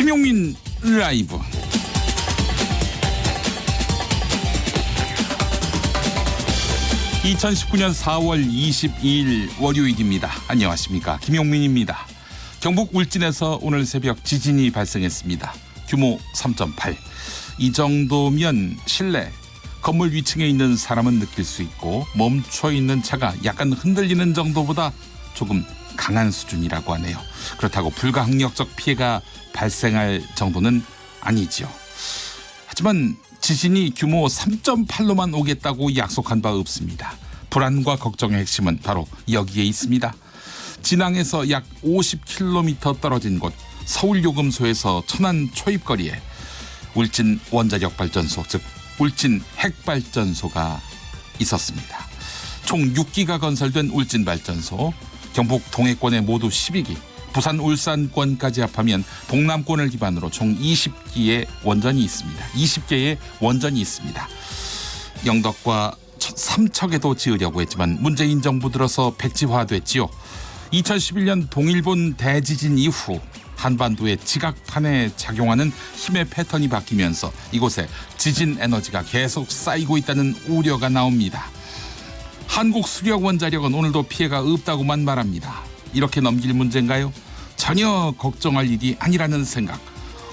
김용민 라이브. (2019년 4월 22일) 월요일입니다. 안녕하십니까, 김용민입니다. 경북 울진에서 오늘 새벽 지진이 발생했습니다. 규모 3.8. 이 정도면 실내 건물 위층에 있는 사람은 느낄 수 있고 멈춰있는 차가 약간 흔들리는 정도보다 조금 강한 수준이라고 하네요. 그렇다고 불가항력적 피해가 발생할 정도는 아니지요. 하지만 지진이 규모 3.8로만 오겠다고 약속한 바 없습니다. 불안과 걱정의 핵심은 바로 여기에 있습니다. 진앙에서 약 50km 떨어진 곳 서울요금소에서 천안 초입거리에 울진 원자력발전소, 즉 울진 핵발전소가 있었습니다. 총 6기가 건설된 울진발전소, 경북 동해권에 모두 12기, 부산 울산권까지 합하면 동남권을 기반으로 총 20기의 원전이 있습니다. 20개의 원전이 있습니다. 영덕과 삼척에도 지으려고 했지만 문재인 정부 들어서 백지화됐지요. 2011년 동일본 대지진 이후 한반도의 지각판에 작용하는 힘의 패턴이 바뀌면서 이곳에 지진 에너지가 계속 쌓이고 있다는 우려가 나옵니다. 한국수력원자력은 오늘도 피해가 없다고만 말합니다. 이렇게 넘길 문제인가요? 전혀 걱정할 일이 아니라는 생각,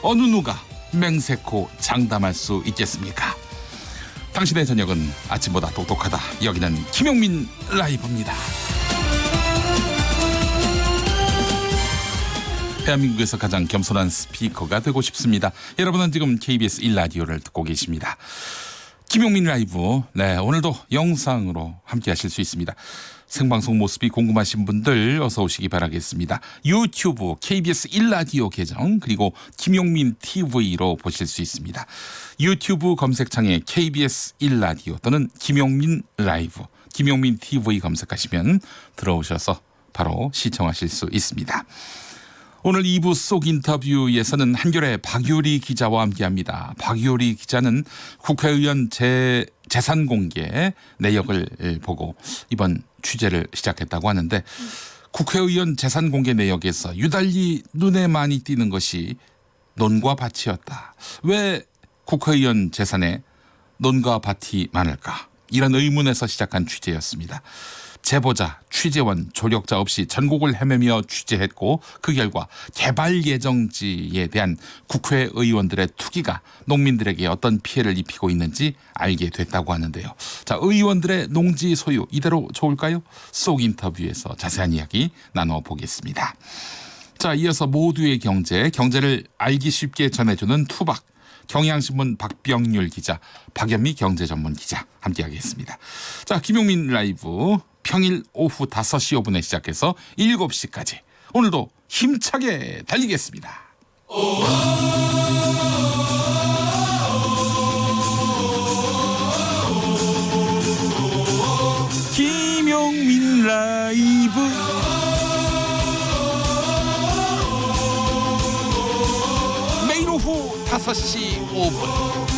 어느 누가 맹세코 장담할 수 있겠습니까? 당신의 저녁은 아침보다 똑똑하다. 여기는 김용민 라이브입니다. 대한민국에서 가장 겸손한 스피커가 되고 싶습니다. 여러분은 지금 KBS 1라디오를 듣고 계십니다. 김용민 라이브, 오늘도 영상으로 함께 하실 수 있습니다. 생방송 모습이 궁금하신 분들 어서 오시기 바라겠습니다. 유튜브 KBS 1라디오 계정, 그리고 김용민 TV로 보실 수 있습니다. 유튜브 검색창에 KBS 1라디오 또는 김용민 라이브, 김용민 TV 검색하시면 들어오셔서 바로 시청하실 수 있습니다. 오늘 2부 속 인터뷰에서는 한겨레 박유리 기자와 함께합니다. 박유리 기자는 국회의원 재산 공개 내역을 보고 이번 취재를 시작했다고 하는데, 국회의원 재산 공개 내역에서 유달리 눈에 많이 띄는 것이 논과 밭이었다. 왜 국회의원 재산에 논과 밭이 많을까? 이런 의문에서 시작한 취재였습니다. 제보자, 취재원, 조력자 없이 전국을 헤매며 취재했고 그 결과 개발 예정지에 대한 국회의원들의 투기가 농민들에게 어떤 피해를 입히고 있는지 알게 됐다고 하는데요. 자, 의원들의 농지 소유 이대로 좋을까요? 속 인터뷰에서 자세한 이야기 나눠보겠습니다. 자, 이어서 모두의 경제를 알기 쉽게 전해주는 투박, 경향신문 박병률 기자, 박연미 경제전문 기자 함께하겠습니다. 자, 김용민 라이브 평일 오후 5시 5분에 시작해서 7시까지 오늘도 힘차게 달리겠습니다. 김용민 라이브. 매일 오후 5시 5분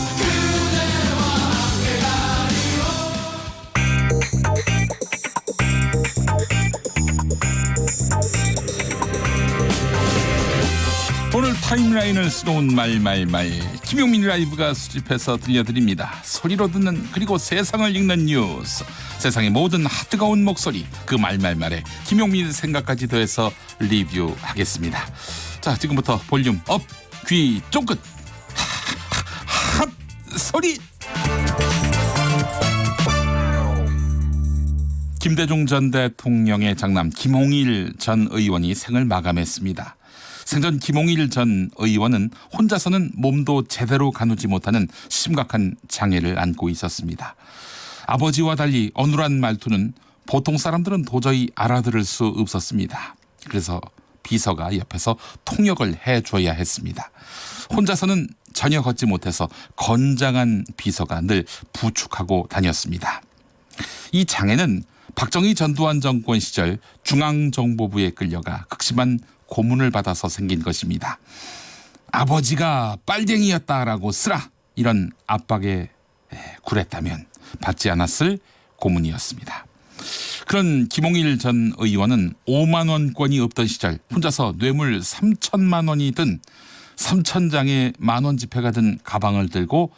오늘 타임라인을 수놓은 말말말, 김용민 라이브가 수집해서 들려드립니다. 소리로 듣는, 그리고 세상을 읽는 뉴스, 세상의 모든 뜨거운 목소리, 그 말말말에 김용민 생각까지 더해서 리뷰하겠습니다. 자, 지금부터 볼륨 업, 귀 쫑긋, 핫 소리. 김대중 전 대통령의 장남 김홍일 전 의원이 생을 마감했습니다. 생전 김홍일 전 의원은 혼자서는 몸도 제대로 가누지 못하는 심각한 장애를 안고 있었습니다. 아버지와 달리 어눌한 말투는 보통 사람들은 도저히 알아들을 수 없었습니다. 그래서 비서가 옆에서 통역을 해줘야 했습니다. 혼자서는 전혀 걷지 못해서 건장한 비서가 늘 부축하고 다녔습니다. 이 장애는 박정희 전두환 정권 시절 중앙정보부에 끌려가 극심한 고문을 받아서 생긴 것입니다. 아버지가 빨갱이였다라고 쓰라, 이런 압박에 굴했다면 받지 않았을 고문이었습니다. 그런 김홍일 전 의원은 5만 원권이 없던 시절 혼자서 뇌물 3천만 원이 든 3,000장의 만원 지폐가 든 가방을 들고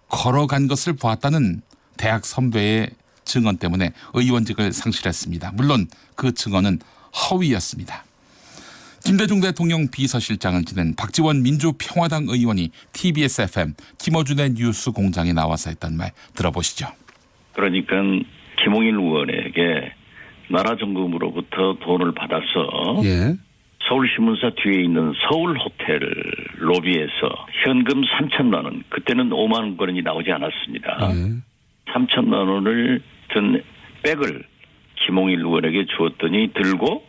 걸어간 것을 보았다는 대학 선배의 증언 때문에 의원직을 상실했습니다. 물론 그 증언은 허위였습니다. 김대중 대통령 비서실장을 지낸 박지원 민주평화당 의원이 TBS FM 김어준의 뉴스 공장에 나와서 했던 말 들어보시죠. 그러니까 김홍일 의원에게 나라정금으로부터 돈을 받아서 서울신문사 뒤에 있는 서울호텔 로비에서 현금 3천만 원, 그때는 5만 원권이 나오지 않았습니다. 3천만 원을 든 백을 김홍일 의원에게 주었더니 들고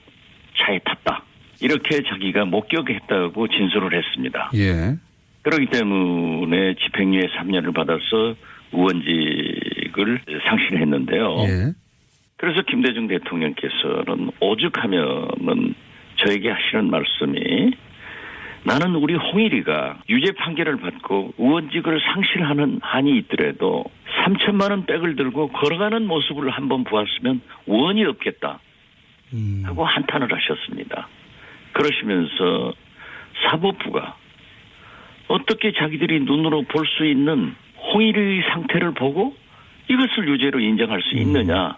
차에 탔다. 이렇게 자기가 목격했다고 진술을 했습니다. 그렇기 때문에 집행유예 3년을 받아서 의원직을 상실했는데요. 그래서 김대중 대통령께서는 오죽하면은 저에게 하시는 말씀이 나는 우리 홍일이가 유죄 판결을 받고 의원직을 상실하는 한이 있더라도 3천만 원 백을 들고 걸어가는 모습을 한번 보았으면 원이 없겠다 하고 한탄을 하셨습니다. 그러시면서 사법부가 어떻게 자기들이 눈으로 볼 수 있는 홍일의 상태를 보고 이것을 유죄로 인정할 수 있느냐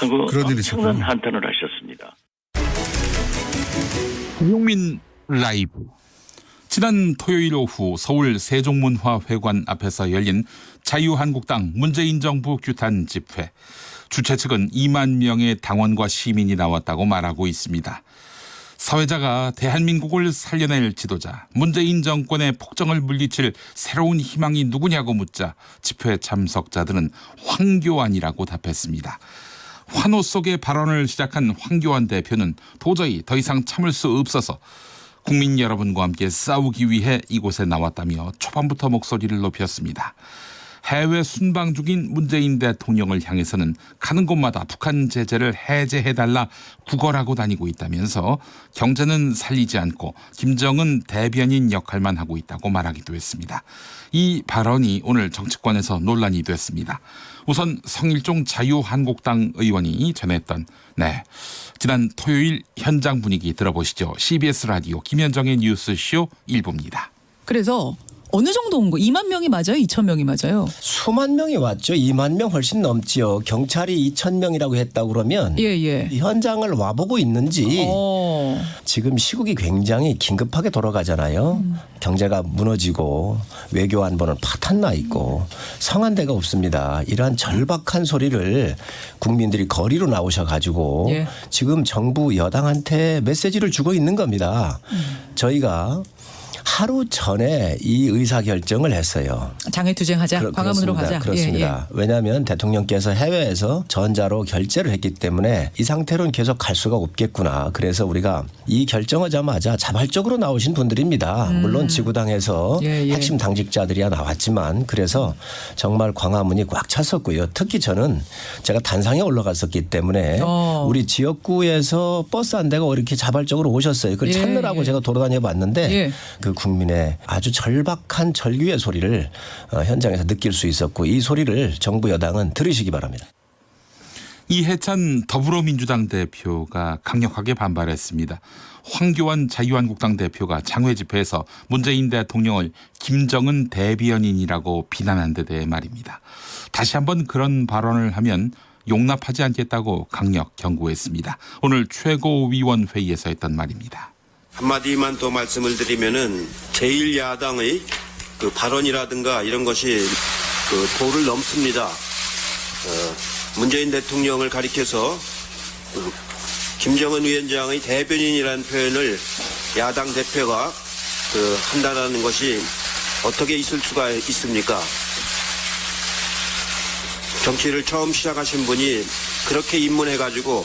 하고 엄청난 한탄을 하셨습니다. 김용민 라이브. 지난 토요일 오후 서울 세종문화회관 앞에서 열린 자유한국당 문재인 정부 규탄 집회. 주최 측은 2만 명의 당원과 시민이 나왔다고 말하고 있습니다. 사회자가 대한민국을 살려낼 지도자, 문재인 정권의 폭정을 물리칠 새로운 희망이 누구냐고 묻자 집회 참석자들은 황교안이라고 답했습니다. 환호 속의 발언을 시작한 황교안 대표는 도저히 더 이상 참을 수 없어서 국민 여러분과 함께 싸우기 위해 이곳에 나왔다며 초반부터 목소리를 높였습니다. 해외 순방 중인 문재인 대통령을 향해서는 가는 곳마다 북한 제재를 해제해달라 구걸하고 다니고 있다면서 경제는 살리지 않고 김정은 대변인 역할만 하고 있다고 말하기도 했습니다. 이 발언이 오늘 정치권에서 논란이 됐습니다. 우선 성일종 자유한국당 의원이 전했던 지난 토요일 현장 분위기 들어보시죠. CBS 라디오 김현정의 뉴스쇼 1부입니다. 그래서 어느 정도 온 거? 2만 명이 맞아요? 2천 명이 맞아요? 수만 명이 왔죠. 2만 명 훨씬 넘지요. 경찰이 2천 명이라고 했다고 그러면 현장을 와보고 있는지 지금 시국이 굉장히 긴급하게 돌아가잖아요. 경제가 무너지고 외교 안보는 파탄 나 있고 성한 데가 없습니다. 이러한 절박한 소리를 국민들이 거리로 나오셔가지고 지금 정부 여당한테 메시지를 주고 있는 겁니다. 저희가 하루 전에 이 의사결정을 했어요. 장외투쟁하자. 광화문으로 가자. 그렇습니다. 왜냐하면 대통령께서 해외에서 전자로 결제를 했기 때문에 이 상태로는 계속 갈 수가 없겠구나. 그래서 우리가 이 결정하자마자 자발적으로 나오신 분들입니다. 물론 지구당에서 핵심 당직자들이야 나왔지만 그래서 정말 광화문이 꽉 찼었고요. 특히 저는 제가 단상에 올라갔었기 때문에 우리 지역구에서 버스 한 대가 이렇게 자발적으로 오셨어요. 그걸 찾느라고 제가 돌아다녀 봤는데 그 국민의 아주 절박한 절규의 소리를 현장에서 느낄 수 있었고 이 소리를 정부 여당은 들으시기 바랍니다. 이해찬 더불어민주당 대표가 강력하게 반발했습니다. 황교안 자유한국당 대표가 장외 집회에서 문재인 대통령을 김정은 대변인이라고 비난한 데 대해 말입니다. 다시 한번 그런 발언을 하면 용납하지 않겠다고 강력 경고했습니다. 오늘 최고위원회의에서 했던 말입니다. 한마디만 더 말씀을 드리면은 제1야당의 그 발언이라든가 이런 것이 그 도를 넘습니다. 문재인 대통령을 가리켜서 김정은 위원장의 대변인이라는 표현을 야당 대표가 한다는 것이 어떻게 있을 수가 있습니까? 정치를 처음 시작하신 분이 그렇게 입문해가지고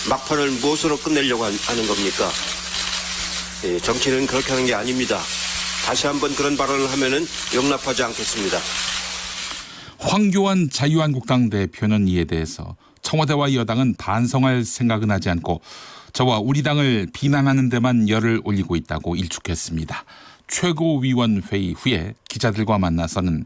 막판을 무엇으로 끝내려고 하는 겁니까? 정치는 그렇게 하는 게 아닙니다. 다시 한번 그런 발언을 하면은 용납하지 않겠습니다. 황교안 자유한국당 대표는 이에 대해서 청와대와 여당은 반성할 생각은 하지 않고 저와 우리 당을 비난하는 데만 열을 올리고 있다고 일축했습니다. 최고위원회의 후에 기자들과 만나서는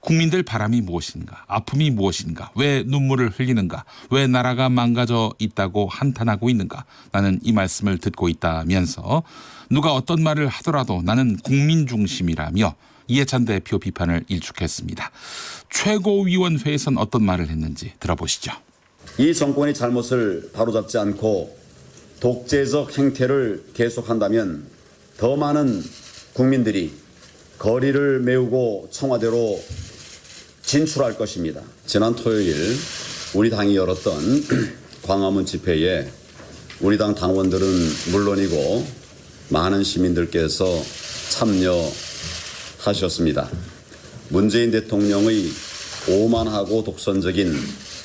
국민들 바람이 무엇인가, 아픔이 무엇인가, 왜 눈물을 흘리는가, 왜 나라가 망가져 있다고 한탄하고 있는가. 나는 이 말씀을 듣고 있다면서 누가 어떤 말을 하더라도 나는 국민 중심이라며 이해찬 대표 비판을 일축했습니다. 최고위원회에선 어떤 말을 했는지 들어보시죠. 이 정권의 잘못을 바로잡지 않고 독재적 행태를 계속한다면 더 많은 국민들이 거리를 메우고 청와대로 진출할 것입니다. 지난 토요일 우리 당이 열었던 광화문 집회에 우리 당 당원들은 물론이고 많은 시민들께서 참여하셨습니다. 문재인 대통령의 오만하고 독선적인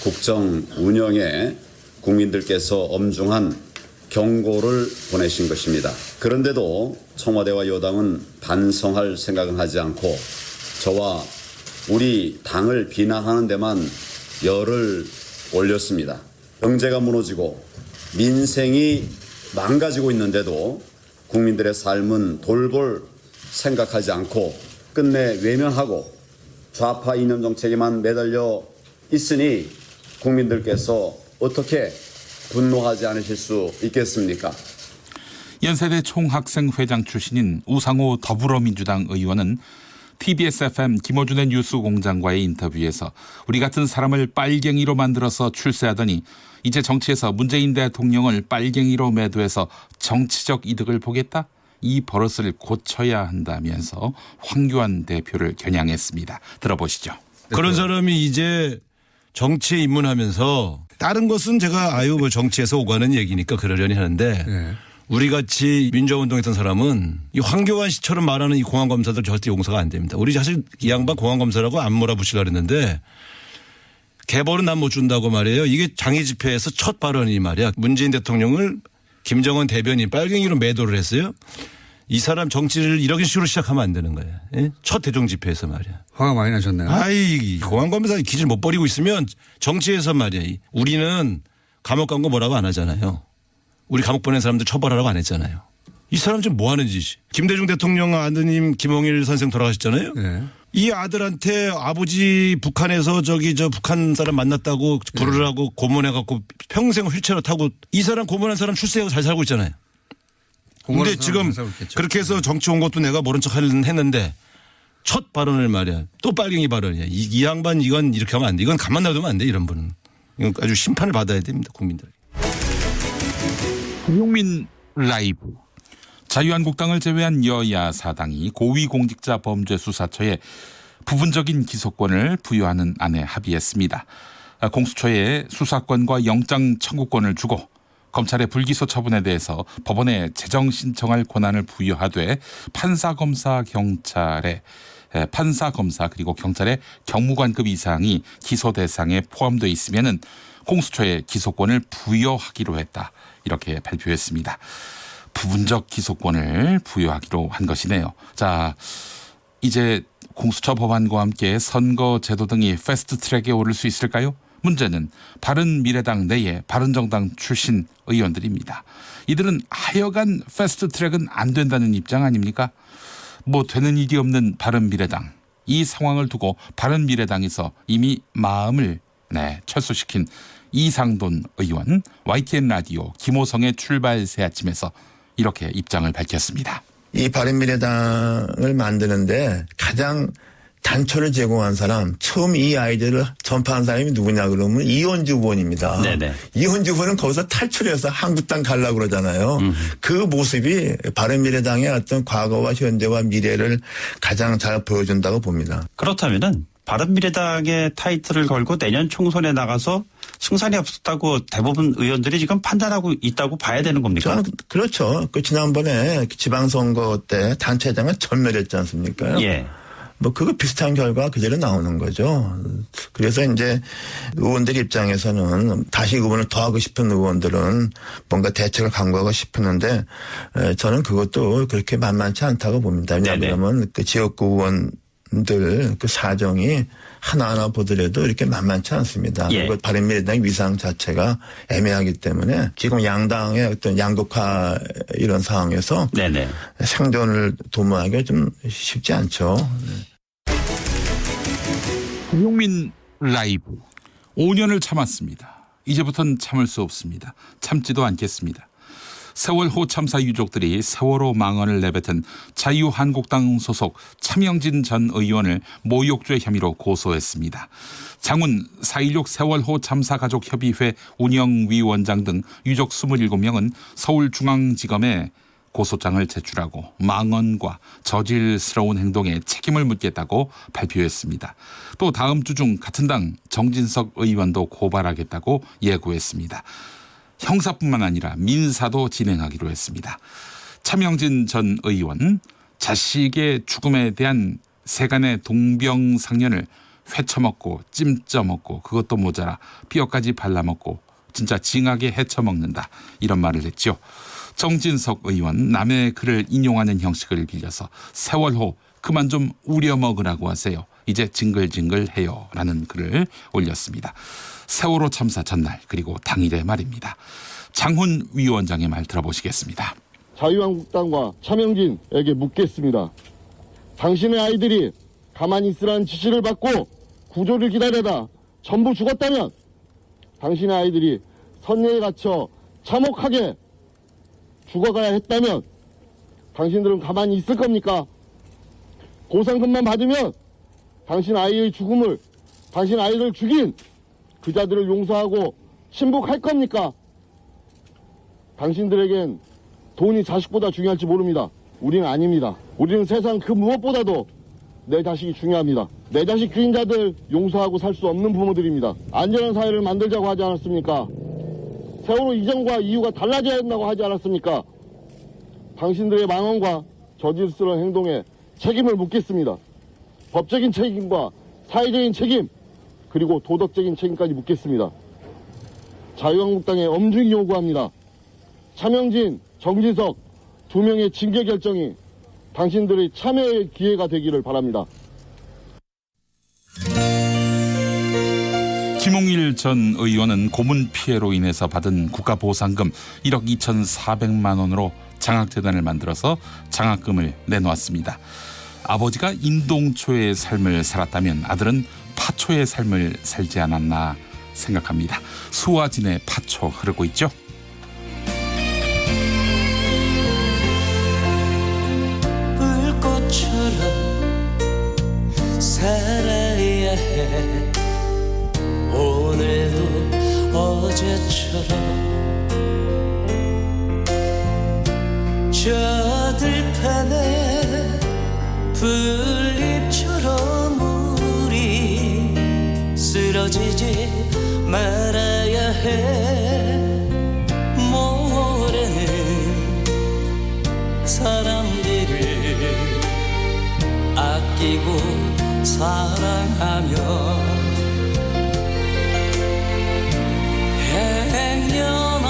국정 운영에 국민들께서 엄중한 경고를 보내신 것입니다. 그런데도 청와대와 여당은 반성할 생각은 하지 않고 저와 우리 당을 비난하는 데만 열을 올렸습니다. 경제가 무너지고 민생이 망가지고 있는데도 국민들의 삶은 돌볼 생각하지 않고 끝내 외면하고 좌파 이념 정책에만 매달려 있으니 국민들께서 어떻게 분노하지 않으실 수 있겠습니까? 연세대 총학생회장 출신인 우상호 더불어민주당 의원은 TBS FM 김어준의 뉴스공장과의 인터뷰에서 우리 같은 사람을 빨갱이로 만들어서 출세하더니 이제 정치에서 문재인 대통령을 빨갱이로 매도해서 정치적 이득을 보겠다? 이 버릇을 고쳐야 한다면서 황교안 대표를 겨냥했습니다. 들어보시죠. 그런 사람이 이제 정치에 입문하면서 다른 것은 제가 뭐 정치에서 오가는 얘기니까 그러려니 하는데 우리 같이 민주화운동했던 사람은 이 황교안 씨처럼 말하는 이 공안검사들 절대 용서가 안 됩니다. 우리 사실 이 양반 공안검사라고 안 몰아붙이려고 했는데 개벌은 난 못 준다고 말이에요. 이게 장애 집회에서 첫 발언이 말이야. 문재인 대통령을 김정은 대변인 빨갱이로 매도를 했어요. 이 사람 정치를 이런 식으로 시작하면 안 되는 거예요. 예? 첫 대중 집회에서 말이야. 화가 많이 나셨네요. 아이, 공안검사 기질 못 버리고 있으면 정치에서 말이야. 우리는 감옥 간 거 뭐라고 안 하잖아요. 우리 감옥 보낸 사람들 처벌하라고 안 했잖아요. 이 사람 지금 뭐 하는 짓이. 김대중 대통령 아드님 김홍일 선생 돌아가셨잖아요. 네. 이 아들한테 아버지 북한에서 북한 사람 만났다고 부르라고 고문해갖고 평생 휠체어 타고 이 사람 고문한 사람 출세하고 잘 살고 있잖아요. 근데 지금 그렇게 해서 정치 온 것도 내가 모른 척 했는데 첫 발언을 말이야. 또 빨갱이 발언이야. 이 양반 이건 이렇게 하면 안 돼. 이건 가만 놔두면 안 돼. 이런 분은. 이건 아주 심판을 받아야 됩니다. 국민들에게. 김용민 라이브. 자유한국당을 제외한 여야 사당이 고위공직자범죄수사처에 부분적인 기소권을 부여하는 안에 합의했습니다. 공수처에 수사권과 영장 청구권을 주고 검찰의 불기소 처분에 대해서 법원에 재정 신청할 권한을 부여하되 판사, 검사 그리고 경찰의 경무관급 이상이 기소 대상에 포함되어 있으면은 공수처에 기소권을 부여하기로 했다. 이렇게 발표했습니다. 부분적 기소권을 부여하기로 한 것이네요. 자, 이제 공수처 법안과 함께 선거제도 등이 패스트트랙에 오를 수 있을까요? 문제는 바른미래당 내에 바른정당 출신 의원들입니다. 이들은 하여간 패스트트랙은 안 된다는 입장 아닙니까? 뭐 되는 일이 없는 바른미래당. 이 상황을 두고 바른미래당에서 이미 마음을 철수시킨 이상돈 의원, YTN 라디오 김호성의 출발 새 아침에서 이렇게 입장을 밝혔습니다. 이 바른미래당을 만드는데 가장 단초를 제공한 사람, 처음 이 아이디어를 전파한 사람이 누구냐 그러면 이원주 의원입니다. 네네. 이원주 의원은 거기서 탈출해서 한국당 가려고 그러잖아요. 그 모습이 바른미래당의 어떤 과거와 현재와 미래를 가장 잘 보여준다고 봅니다. 그렇다면은 바른미래당의 타이틀을 걸고 내년 총선에 나가서 승산이 없었다고 대부분 의원들이 지금 판단하고 있다고 봐야 되는 겁니까? 저는 그렇죠. 지난번에 지방선거 때 단체장을 전멸했지 않습니까? 예. 뭐 그거 비슷한 결과 그대로 나오는 거죠. 그래서 이제 의원들 입장에서는 다시 의원을 더 하고 싶은 의원들은 뭔가 대책을 강구하고 싶었는데 저는 그것도 그렇게 만만치 않다고 봅니다. 왜냐하면 그 지역구 의원들 그 사정이 하나하나 보더라도 이렇게 만만치 않습니다. 예. 그리고 바른미래당의 위상 자체가 애매하기 때문에 지금 양당의 어떤 양극화 이런 상황에서 네네. 생존을 도모하기가 좀 쉽지 않죠. 김용민 라이브 5년을 참았습니다. 이제부터는 참을 수 없습니다. 참지도 않겠습니다. 세월호 참사 유족들이 세월호 망언을 내뱉은 자유한국당 소속 차명진 전 의원을 모욕죄 혐의로 고소했습니다. 장훈 4.16 세월호 참사가족협의회 운영위원장 등 유족 27명은 서울중앙지검에 고소장을 제출하고 망언과 저질스러운 행동에 책임을 묻겠다고 발표했습니다. 또 다음 주 중 같은 당 정진석 의원도 고발하겠다고 예고했습니다. 형사뿐만 아니라 민사도 진행하기로 했습니다. 차명진 전 의원 자식의 죽음에 대한 세간의 동병상련을 회쳐먹고 찜쪄먹고 그것도 모자라 뼈까지 발라먹고 진짜 징하게 헤쳐먹는다 이런 말을 했죠. 정진석 의원 남의 글을 인용하는 형식을 빌려서 세월호 그만 좀 우려먹으라고 하세요. 이제 징글징글해요 라는 글을 올렸습니다. 세월호 참사 전날 그리고 당일의 말입니다. 장훈 위원장의 말 들어보시겠습니다. 자유한국당과 차명진에게 묻겠습니다. 당신의 아이들이 가만히 있으라는 지시를 받고 구조를 기다려다 전부 죽었다면 당신의 아이들이 선녀에 갇혀 참혹하게 죽어가야 했다면 당신들은 가만히 있을 겁니까? 보상금만 받으면 당신 아이의 죽음을 당신 아이를 죽인 그 자들을 용서하고 친북할 겁니까? 당신들에겐 돈이 자식보다 중요할지 모릅니다. 우리는 아닙니다. 우리는 세상 그 무엇보다도 내 자식이 중요합니다. 내 자식 죽인 자들 용서하고 살 수 없는 부모들입니다. 안전한 사회를 만들자고 하지 않았습니까? 세월호 이전과 이후가 달라져야 한다고 하지 않았습니까? 당신들의 망언과 저질스러운 행동에 책임을 묻겠습니다. 법적인 책임과 사회적인 책임 그리고 도덕적인 책임까지 묻겠습니다. 자유한국당에 엄중히 요구합니다. 차명진, 정진석 2명의 징계 결정이 당신들의 참여의 기회가 되기를 바랍니다. 김홍일 전 의원은 고문 피해로 인해서 받은 국가보상금 1억 2,400만 원으로 장학재단을 만들어서 장학금을 내놓았습니다. 아버지가 인동초의 삶을 살았다면 아들은 파초의 삶을 살지 않았나 생각합니다. 수화진의 파초 흐르고 있죠. 불꽃처럼 살아야 해. 오늘도 어제처럼 저 들판에 풀잎처럼 우리 쓰러지지 말아야 해. 모레는 사람들을 아끼고 사랑하며 행여나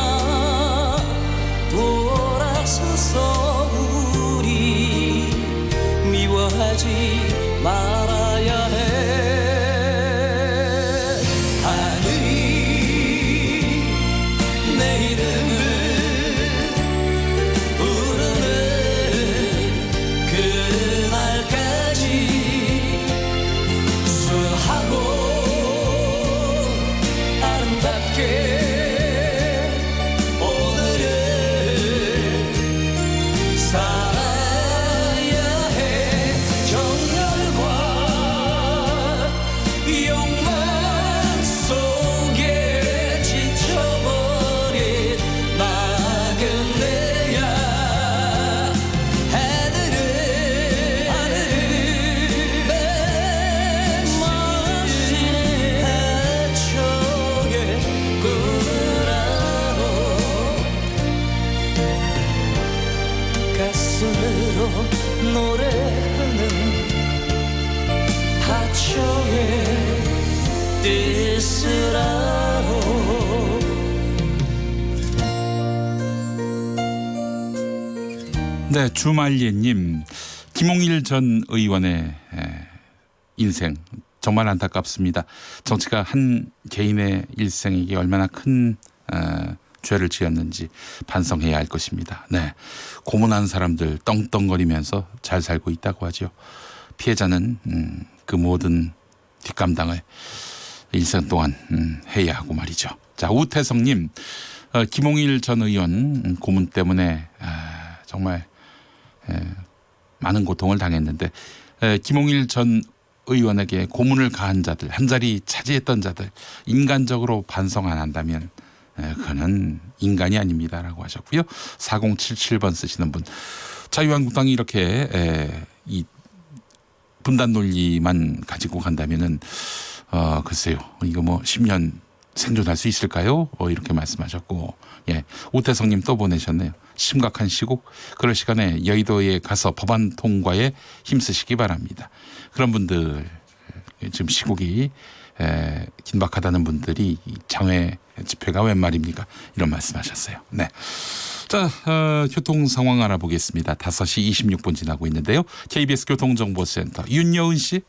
돌아서서 우리 미워하지 말아야 해. 하늘이 내 이름을 부르는 그날까지 순하고 아름답게 노래하는 하초의 뜻으라고. 네, 주말예님, 김홍일 전 의원의 인생 정말 안타깝습니다. 정치가 한 개인의 일생에게 얼마나 큰 죄를 지었는지 반성해야 할 것입니다. 네, 고문한 사람들 떵떵거리면서 잘 살고 있다고 하죠. 피해자는 그 모든 뒷감당을 일생 동안 해야 하고 말이죠. 자, 우태성님, 김홍일 전 의원 고문 때문에 정말 많은 고통을 당했는데 김홍일 전 의원에게 고문을 가한 자들, 한 자리 차지했던 자들 인간적으로 반성 안 한다면 그는 인간이 아닙니다라고 하셨고요. 4077번 쓰시는 분, 자유한국당이 이렇게 이 분단 논리만 가지고 간다면은 글쎄요, 이거 뭐 10년 생존할 수 있을까요? 이렇게 말씀하셨고, 예, 오태성님 또 보내셨네요. 심각한 시국, 그럴 시간에 여의도에 가서 법안 통과에 힘쓰시기 바랍니다. 그런 분들, 지금 시국이 긴박하다는 분들이 장외 집회가 웬 말입니까? 이런 말씀하셨어요. 네. 자, 교통 상황 알아보겠습니다. 5시 26분 지나고 있는데요. KBS 교통정보센터 윤여은 씨.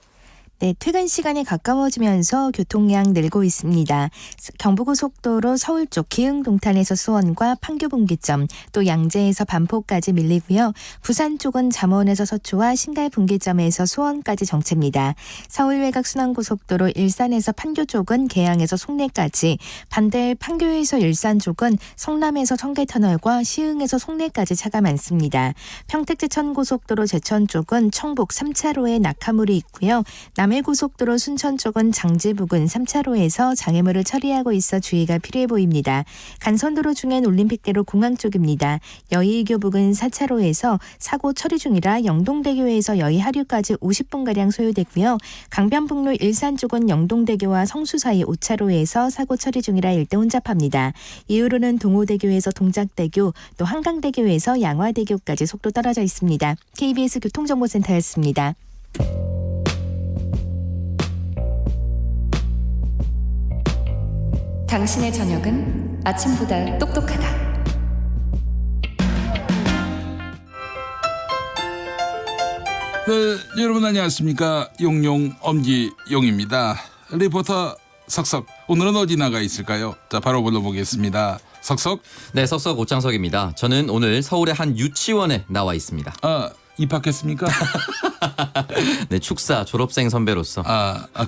네, 퇴근 시간이 가까워지면서 교통량 늘고 있습니다. 경부고속도로 서울 쪽 기흥동탄에서 수원과 판교분기점, 또 양재에서 반포까지 밀리고요. 부산 쪽은 잠원에서 서초와 신갈분기점에서 수원까지 정체입니다. 서울 외곽 순환고속도로 일산에서 판교 쪽은 계양에서 송내까지, 반대 판교에서 일산 쪽은 성남에서 청계터널과 시흥에서 송내까지 차가 많습니다. 평택 제천고속도로 제천 쪽은 청북 3차로에 낙하물이 있고요. 남해고속도로 순천 쪽은 장제 부근 3차로에서 장애물을 처리하고 있어 주의가 필요해 보입니다. 간선도로 중엔 올림픽대로 공항 쪽입니다. 여의교 부근 4차로에서 사고 처리 중이라 영동대교에서 여의 하류까지 50분가량 소요되고요. 강변북로 일산 쪽은 영동대교와 성수 사이 5차로에서 사고 처리 중이라 일대 혼잡합니다. 이후로는 동호대교에서 동작대교, 또 한강대교에서 양화대교까지 속도 떨어져 있습니다. KBS 교통정보센터였습니다. 당신의 저녁은 아침보다 똑똑하다. 네, 여러분 안녕하십니까. 용용 엄기용입니다. 리포터 석석, 오늘은 어디 나가 있을까요? 자, 바로 불러보겠습니다. 석석. 네, 석석 오창석입니다. 저는 오늘 서울의 한 유치원에 나와 있습니다. 입학했습니까? 네, 축사 졸업생 선배로서.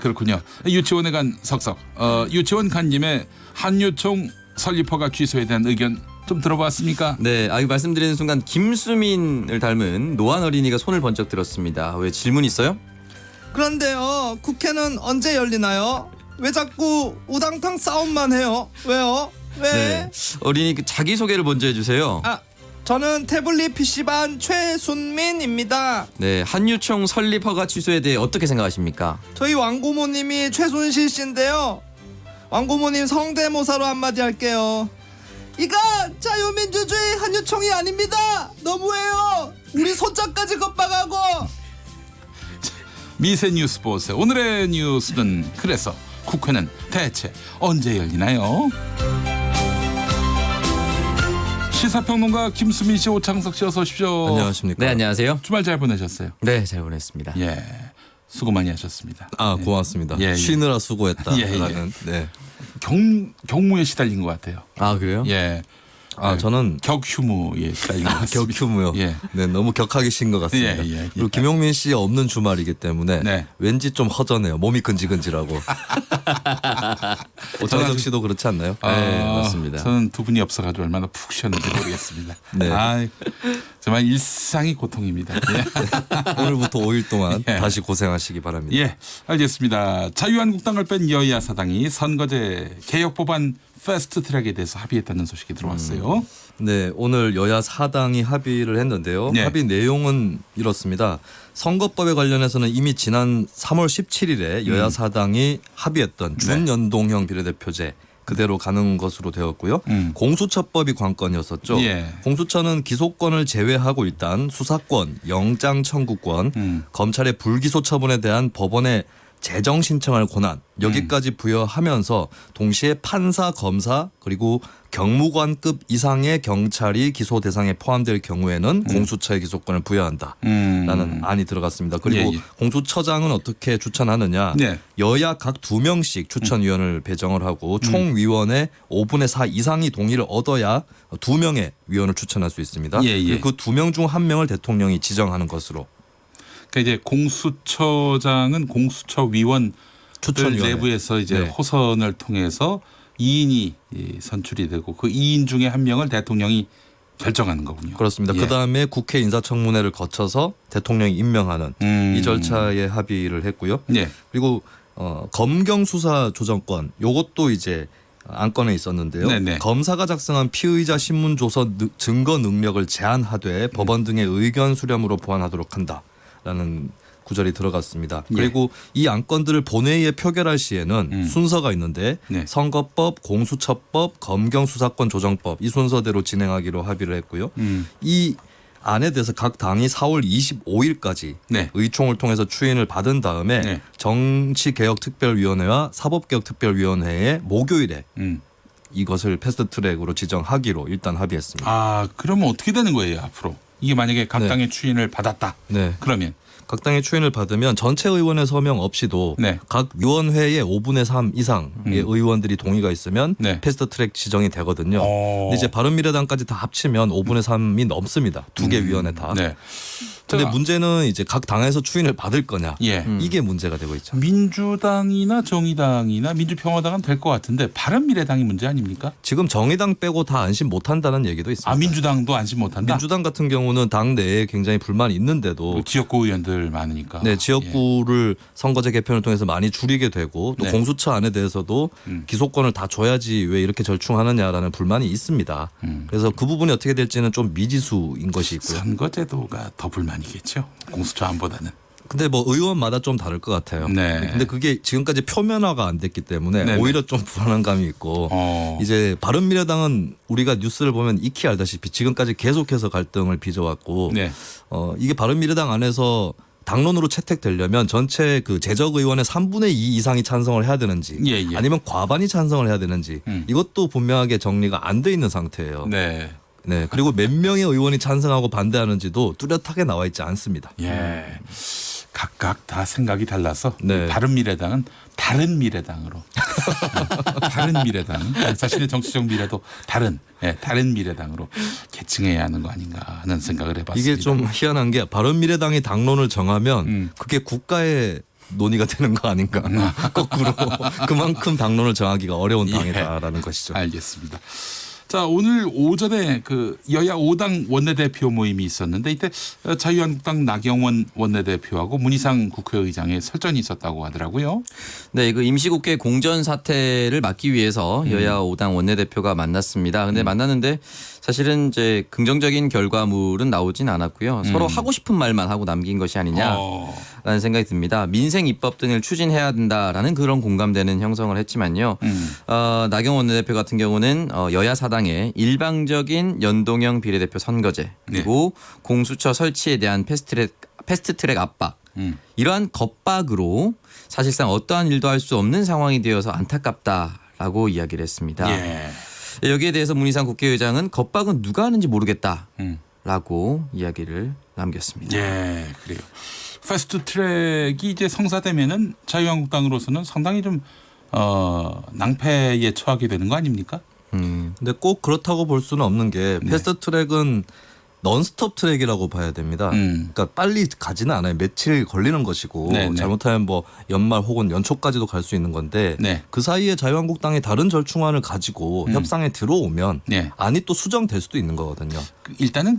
그렇군요. 유치원에 간 석석. 유치원 간 김에 한유총 설립허가 취소에 대한 의견 좀 들어봤습니까? 네, 말씀드리는 순간 김수민을 닮은 노안 어린이가 손을 번쩍 들었습니다. 왜 질문 있어요? 그런데요, 국회는 언제 열리나요? 왜 자꾸 우당탕 싸움만 해요? 왜요? 왜? 네, 어린이 자기소개를 먼저 해주세요. 저는 태블릿 PC반 최순민입니다. 네, 한유총 설립 허가 취소에 대해 어떻게 생각하십니까? 저희 왕고모님이 최순실 씨인데요. 왕고모님 성대모사로 한마디 할게요. 이건 자유민주주의 한유총이 아닙니다. 너무해요. 우리 손자까지 겁박하고. 미세 뉴스 보세요. 오늘의 뉴스는 그래서 국회는 대체 언제 열리나요? 시사평론가 김수민 씨, 오창석 씨 어서 오십시오. 안녕하십니까. 네, 안녕하세요. 주말 잘 보내셨어요? 네, 잘 보냈습니다. 예, 수고 많이 하셨습니다. 고맙습니다. 예, 예. 쉬느라 수고했다. 예. 네. 경무에 시달린 것 같아요. 그래요? 예. 저는 격휴무에 시달린 것 같습니다. 격휴무요. 예. 네, 너무 격하게 쉰 것 같습니다. 예. 그리고 김용민 씨 없는 주말이기 때문에 네. 왠지 좀 허전해요. 몸이 근질근질하고. 오창석 씨도 그렇지 않나요? 네, 맞습니다. 저는 두 분이 없어가지고 얼마나 푹 쉬었는지 모르겠습니다. 네. 정말 일상이 고통입니다. 예. 오늘부터 5일 동안 예. 다시 고생하시기 바랍니다. 예, 알겠습니다. 자유한국당을 뺀 여야 사당이 선거제 개혁 법안 패스트 트랙에 대해서 합의했다는 소식이 들어왔어요. 네, 오늘 여야 사당이 합의를 했는데요. 네. 합의 내용은 이렇습니다. 선거법에 관련해서는 이미 지난 3월 17일에 여야 사당이 합의했던 준연동형 비례대표제 그대로 가는 것으로 되었고요. 공수처법이 관건이었었죠. 예. 공수처는 기소권을 제외하고 일단 수사권, 영장 청구권, 검찰의 불기소 처분에 대한 법원의 재정 신청할 권한 여기까지 부여하면서 동시에 판사, 검사 그리고 경무관급 이상의 경찰이 기소 대상에 포함될 경우에는 공수처의 기소권을 부여한다라는 안이 들어갔습니다. 그리고 예. 공수처장은 어떻게 추천하느냐. 네. 여야 각 2명씩 추천위원을 배정을 하고 총위원의 5분의 4 이상이 동의를 얻어야 2명의 위원을 추천할 수 있습니다. 예. 그 2명 중 1명을 대통령이 지정하는 것으로. 그러니까 이제 공수처장은 공수처위원 추천위원회. 내부에서 이제 네. 호선을 통해서 2인이 선출이 되고 그 2인 중에 한 명을 대통령이 결정하는 거군요. 그렇습니다. 예. 그다음에 국회 인사청문회를 거쳐서 대통령이 임명하는 이 절차에 합의를 했고요. 예. 그리고 검경 수사 조정권 요것도 이제 안건에 있었는데요. 네네. 검사가 작성한 피의자 신문 조서 증거 능력을 제한하되 법원 등의 의견 수렴으로 보완하도록 한다라는 구절이 들어갔습니다. 그리고 이 안건들을 본회의에 표결할 시에는 순서가 있는데 네. 선거법, 공수처법, 검경수사권 조정법 이 순서대로 진행하기로 합의를 했고요. 이 안에 대해서 각 당이 4월 25일까지 네. 의총을 통해서 추인을 받은 다음에 네. 정치개혁특별위원회와 사법개혁특별위원회에 목요일에 이것을 패스트트랙으로 지정하기로 일단 합의했습니다. 아, 그러면 어떻게 되는 거예요 앞으로? 이게 만약에 각 네. 당의 추인을 받았다. 네. 그러면 각 당의 추인을 받으면 전체 의원의 서명 없이도 네. 각 위원회의 5분의 3 이상의 의원들이 동의가 있으면 패스트트랙 지정이 되거든요. 근데 이제 바른미래당까지 다 합치면 5분의 3이 넘습니다. 두 개 위원회 다. 네. 근데 문제는 이제 각 당에서 추인을 받을 거냐. 예. 이게 문제가 되고 있죠. 민주당이나 정의당이나 민주평화당은 될 것 같은데 바른미래당이 문제 아닙니까? 지금 정의당 빼고 다 안심 못한다는 얘기도 있습니다. 아, 민주당도 안심 못한다? 민주당 같은 경우는 당 내에 굉장히 불만이 있는데도 지역구 의원들 많으니까. 네, 지역구를 선거제 개편을 통해서 많이 줄이게 되고 또 네. 공수처 안에 대해서도 기소권을 다 줘야지 왜 이렇게 절충하느냐라는 불만이 있습니다. 그래서 그 부분이 어떻게 될지는 좀 미지수인 것이 있고요. 선거제도가 더 불만이겠죠. 공수처 안보다는. 근데 뭐 의원마다 좀 다를 것 같아요. 네. 근데 그게 지금까지 표면화가 안 됐기 때문에 네네. 오히려 좀 불안한 감이 있고 이제 바른미래당은 우리가 뉴스를 보면 익히 알다시피 지금까지 계속해서 갈등을 빚어왔고 네. 이게 바른미래당 안에서 당론으로 채택되려면 전체 그 재적 의원의 3분의 2 이상이 찬성을 해야 되는지 예. 아니면 과반이 찬성을 해야 되는지 이것도 분명하게 정리가 안 돼 있는 상태예요. 네. 네. 그리고 몇 명의 의원이 찬성하고 반대하는지도 뚜렷하게 나와 있지 않습니다. 예. 각각 다 생각이 달라서 네. 바른미래당은 다른 미래당으로 다른 미래당 자신의 정치적 미래도 다른 미래당으로 계층해야 하는 거 아닌가 하는 생각을 해봤습니다. 이게 좀 희한한 게 바른미래당이 당론을 정하면 그게 국가의 논의가 되는 거 아닌가. 거꾸로 그만큼 당론을 정하기가 어려운 당이다라는 것이죠. 알겠습니다. 자, 오늘 오전에 그 여야 5당 원내대표 모임이 있었는데 이때 자유한국당 나경원 원내대표하고 문희상 국회의장의 설전이 있었다고 하더라고요. 네, 그 임시국회 공전 사태를 막기 위해서 여야 5당 원내대표가 만났습니다. 근데 만났는데 사실은 이제 긍정적인 결과물은 나오진 않았고요. 서로 하고 싶은 말만 하고 남긴 것이 아니냐라는 생각이 듭니다. 민생 입법 등을 추진해야 된다라는 그런 공감대는 형성을 했지만요. 나경원 원내대표 같은 경우는 여야 사당의 일방적인 연동형 비례대표 선거제 그리고 공수처 설치에 대한 패스트트랙 압박 이러한 겁박으로 사실상 어떠한 일도 할 수 없는 상황이 되어서 안타깝다라고 이야기를 했습니다. 예. 여기에 대해서 문희상 국회의장은 겁박은 누가 하는지 모르겠다라고 이야기를 남겼습니다. 예, 그래요. 패스트트랙이 이제 성사되면은 자유한국당으로서는 상당히 좀 낭패에 처하게 되는 거 아닙니까? 근데 꼭 그렇다고 볼 수는 없는 게 패스트트랙은 넌스톱 트랙이라고 봐야 됩니다. 그러니까 빨리 가지는 않아요. 며칠 걸리는 것이고 네네. 잘못하면 뭐 연말 혹은 연초까지도 갈 수 있는 건데 그 사이에 자유한국당이 다른 절충안을 가지고 협상에 들어오면 안이 또 수정될 수도 있는 거거든요. 일단은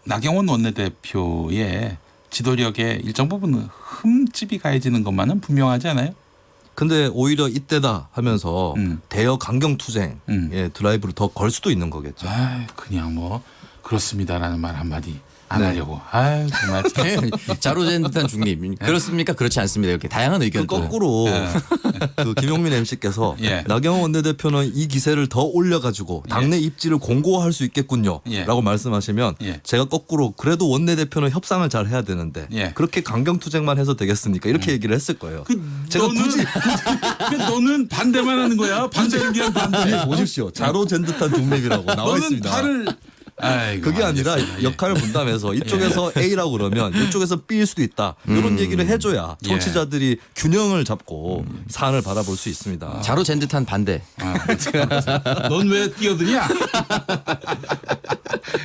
나경원 원내대표의 지도력의 일정 부분 흠집이 가해지는 것만은 분명하지 않아요? 근데 오히려 이때다 하면서 대여 강경 투쟁의 드라이브를 더 걸 수도 있는 거겠죠. 그냥 뭐 그렇습니다라는 말 한마디 안 하려고. 아유, 정말. 자로된 듯한 중립. 그렇습니까? 그렇지 않습니다. 이렇게 다양한 의견. 거꾸로 그 김용민 MC께서 나경원 원내대표는 이 기세를 더 올려가지고 당내 입지를 공고화할 수 있겠군요라고 말씀하시면 제가 거꾸로 그래도 원내대표는 협상을 잘 해야 되는데 그렇게 강경투쟁만 해서 되겠습니까? 이렇게 얘기를 했을 거예요. 제가 굳이 너는 반대만 하는 거야. 반대를 위한 반대. 보십시오. 자로된 듯한 중립이라고 나와 있습니다. 너는 달을 그게 아니라 역할을 분담해서 이쪽에서 A라고 그러면 이쪽에서 B일 수도 있다. 이런 얘기를 해줘야 정치자들이 균형을 잡고 사안을 바라볼 수 있습니다. 자로잰 듯한 반대. 넌 왜 뛰어드냐?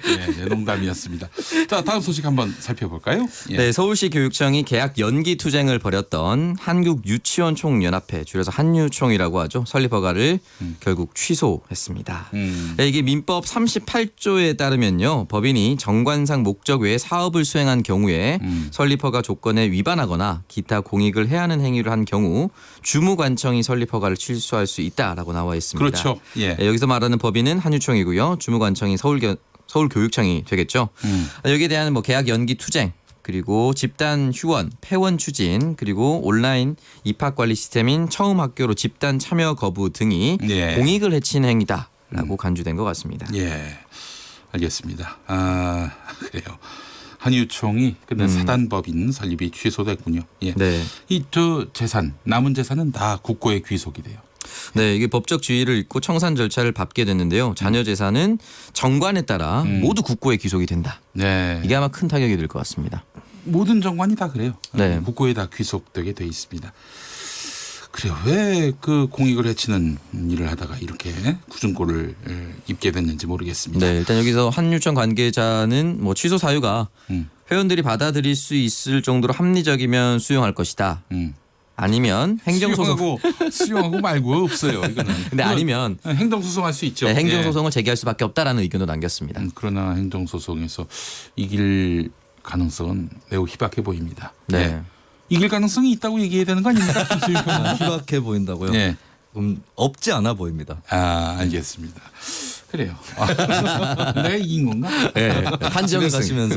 네, 농담이었습니다. 자, 다음 소식 한번 살펴볼까요? 예. 네, 서울시 교육청이 계약 연기 투쟁을 벌였던 한국유치원총연합회, 줄여서 한유총이라고 하죠. 설립 허가를 결국 취소했습니다. 네, 이게 민법 38조에 따르면요, 법인이 정관상 목적 외에 사업을 수행한 경우에 설립 허가 조건에 위반하거나 기타 공익을 해야 하는 행위를 한 경우 주무관청이 설립 허가를 취소할 수 있다라고 나와 있습니다. 그렇죠. 예. 네, 여기서 말하는 법인은 한유총이고요. 주무관청이 서울교육청이 되겠죠. 여기에 대한 뭐 계약 연기 투쟁, 그리고 집단 휴원, 폐원 추진, 그리고 온라인 입학 관리 시스템인 처음 학교로 집단 참여 거부 등이 예. 공익을 해치는 행위다라고 간주된 것 같습니다. 예, 알겠습니다. 아, 그래요. 한유총이 근데 사단법인 설립이 취소됐군요. 예. 네. 이 재산, 남은 재산은 다 국고에 귀속이 돼요. 네, 이게 법적 지위를 잃고 청산 절차를 밟게 됐는데요. 자녀 재산은 정관에 따라 모두 국고에 귀속이 된다. 네. 이게 아마 큰 타격이 될 것 같습니다. 모든 정관이 다 그래요. 네. 국고에 다 귀속되게 돼 있습니다. 그래요. 왜 그 공익을 해치는 일을 하다가 이렇게 구중고를 입게 됐는지 모르겠습니다. 네, 일단 여기서 한유총 관계자는 뭐 취소 사유가 회원들이 받아들일 수 있을 정도로 합리적이면 수용할 것이다. 아니면 행정소송 수용하고 말고 없어요. 이거는. 근데 아니면 행정소송할 수 있죠. 네, 행정소송을 제기할 수밖에 없다라는 의견도 남겼습니다. 그러나 행정소송에서 이길 가능성은 매우 희박해 보입니다. 네. 네. 이길 가능성이 있다고 얘기해야 되는 거 아닙니까? 희박해 보인다고요? 네. 없지 않아 보입니다. 아, 알겠습니다. 그래요. 아, 내가 이긴 건가? 네. 한지에 가시면서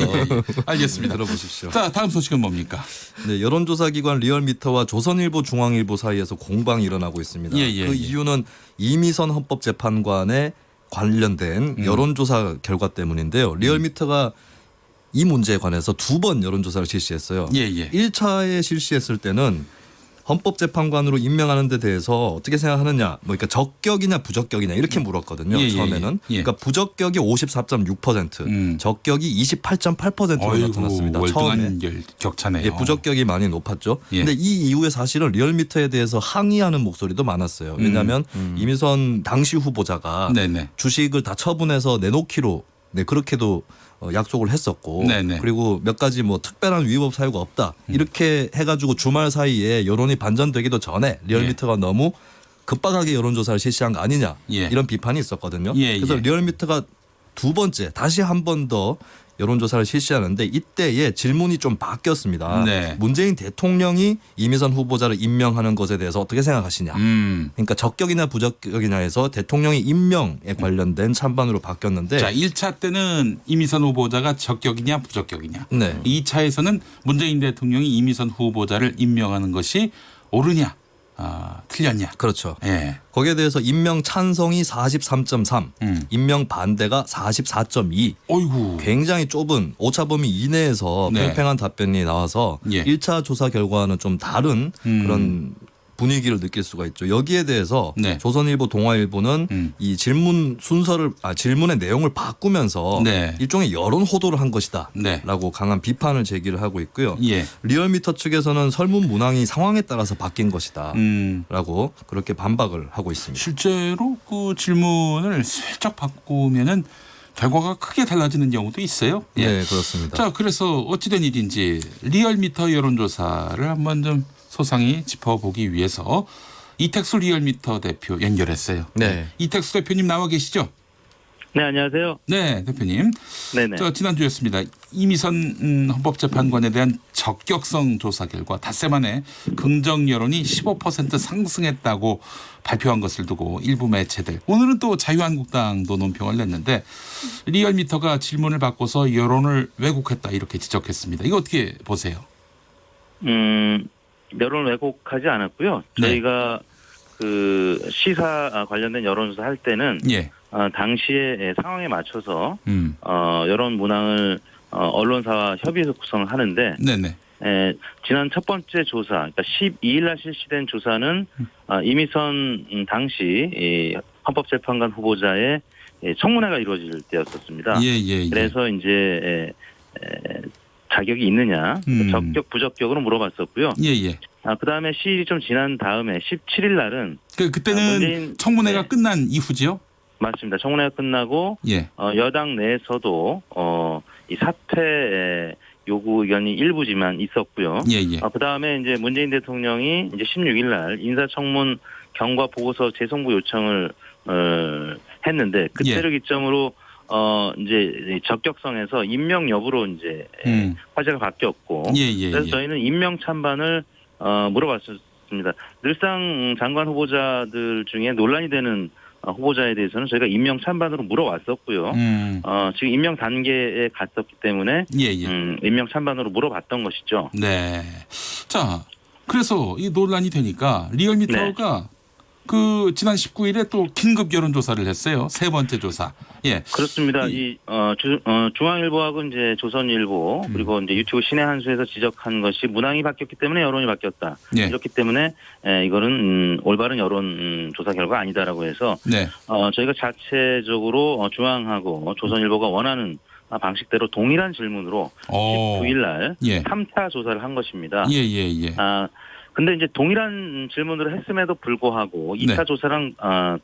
알겠습니다. 들어보십시오. 자, 다음 소식은 뭡니까? 네, 여론조사기관 리얼미터와 조선일보, 중앙일보 사이에서 공방이 일어나고 있습니다. 그 이유는 이미선 헌법재판관에 관련된 여론조사 결과 때문인데요. 리얼미터가 이 문제에 관해서 2번 여론조사를 실시했어요. 1차에 실시했을 때는 헌법재판관으로 임명하는 데 대해서 어떻게 생각하느냐, 그러니까 적격이냐 부적격이냐 이렇게 물었거든요. 처음에는. 그러니까 부적격이 54.6%, 적격이 28.8%로 나타났습니다. 월등한 격차네요. 예, 부적격이 많이 높았죠. 그런데 이 이후에 사실은 리얼미터에 대해서 항의하는 목소리도 많았어요. 왜냐하면 이미선 당시 후보자가 주식을 다 처분해서 내놓기로 그렇게도 약속을 했었고 그리고 몇 가지 뭐 특별한 위법 사유가 없다 이렇게 해가지고 주말 사이에 여론이 반전되기도 전에 리얼미터가 너무 급박하게 여론조사를 실시한 거 아니냐 이런 비판이 있었거든요. 그래서 리얼미터가 2번째 다시 한 번 더 여론조사를 실시하는데 이때의 질문이 좀 바뀌었습니다. 문재인 대통령이 이미선 후보자를 임명하는 것에 대해서 어떻게 생각하시냐. 그러니까 적격이냐 부적격이냐에서 대통령의 임명에 관련된 찬반으로 바뀌었는데 자, 1차 때는 이미선 후보자가 적격이냐 부적격이냐. 2차에서는 문재인 대통령이 이미선 후보자를 임명하는 것이 옳으냐. 틀렸냐. 그렇죠. 예. 거기에 대해서 임명 찬성이 43.3, 임명 반대가 44.2. 어이구. 굉장히 좁은 오차 범위 이내에서 팽팽한 답변이 나와서 1차 조사 결과와는 좀 다른 그런 분위기를 느낄 수가 있죠. 여기에 대해서 조선일보, 동아일보는 이 질문 순서를 질문의 내용을 바꾸면서 일종의 여론 호도를 한 것이다라고 강한 비판을 제기를 하고 있고요. 리얼미터 측에서는 설문 문항이 상황에 따라서 바뀐 것이다라고 그렇게 반박을 하고 있습니다. 실제로 그 질문을 슬쩍 바꾸면은 결과가 크게 달라지는 경우도 있어요. 네, 그렇습니다. 자, 그래서 어찌된 일인지 리얼미터 여론조사를 한번 좀 소상히 짚어보기 위해서 이택수 리얼미터 대표 연결했어요. 이택수 대표님 나와 계시죠? 네, 안녕하세요. 네, 대표님. 네네. 지난주였습니다. 이미선 헌법재판관에 대한 적격성 조사 결과 닷새 만에 긍정 여론이 15% 상승했다고 발표한 것을 두고 일부 매체들, 오늘은 또 자유한국당도 논평을 냈는데 리얼미터가 질문을 바꿔서 여론을 왜곡했다 이렇게 지적했습니다. 이거 어떻게 보세요? 여론을 왜곡하지 않았고요. 저희가 그 시사 관련된 여론조사 할 때는 당시의 상황에 맞춰서 여론 문항을 언론사와 협의해서 구성을 하는데 지난 첫 번째 조사, 그러니까 12일 날 실시된 조사는 이미선 당시 헌법재판관 후보자의 청문회가 이루어질 때였었습니다. 그래서 이제 자격이 있느냐, 적격 부적격으로 물어봤었고요. 그다음에 시일이 좀 지난 다음에 17일 날은 그때는 청문회가 끝난 이후죠? 맞습니다. 청문회가 끝나고 예. 여당 내에서도 이 사퇴 요구 의견이 일부지만 있었고요. 예. 그다음에 이제 문재인 대통령이 이제 16일 날 인사청문 경과 보고서 재송부 요청을 했는데 그때를 기점으로 이제 적격성에서 임명 여부로 이제 화제가 바뀌었고 그래서 저희는 임명 찬반을 물어봤습니다. 늘상 장관 후보자들 중에 논란이 되는 후보자에 대해서는 저희가 임명 찬반으로 물어왔었고요. 지금 임명 단계에 갔었기 때문에 임명 찬반으로 물어봤던 것이죠. 네. 자, 그래서 이 논란이 되니까 리얼미터가 그 지난 19일에 또 긴급 여론조사를 했어요. 세 번째 조사. 예. 그렇습니다. 중앙일보하고 이제 조선일보 그리고 이제 유튜브 신의 한수에서 지적한 것이 문항이 바뀌었기 때문에 여론이 바뀌었다. 이렇기 때문에 이거는 올바른 여론 조사 결과 아니다라고 해서 저희가 자체적으로 중앙하고 조선일보가 원하는 방식대로 동일한 질문으로 19일 날 3차 조사를 한 것입니다. 근데 이제 동일한 질문을 했음에도 불구하고 2차 조사랑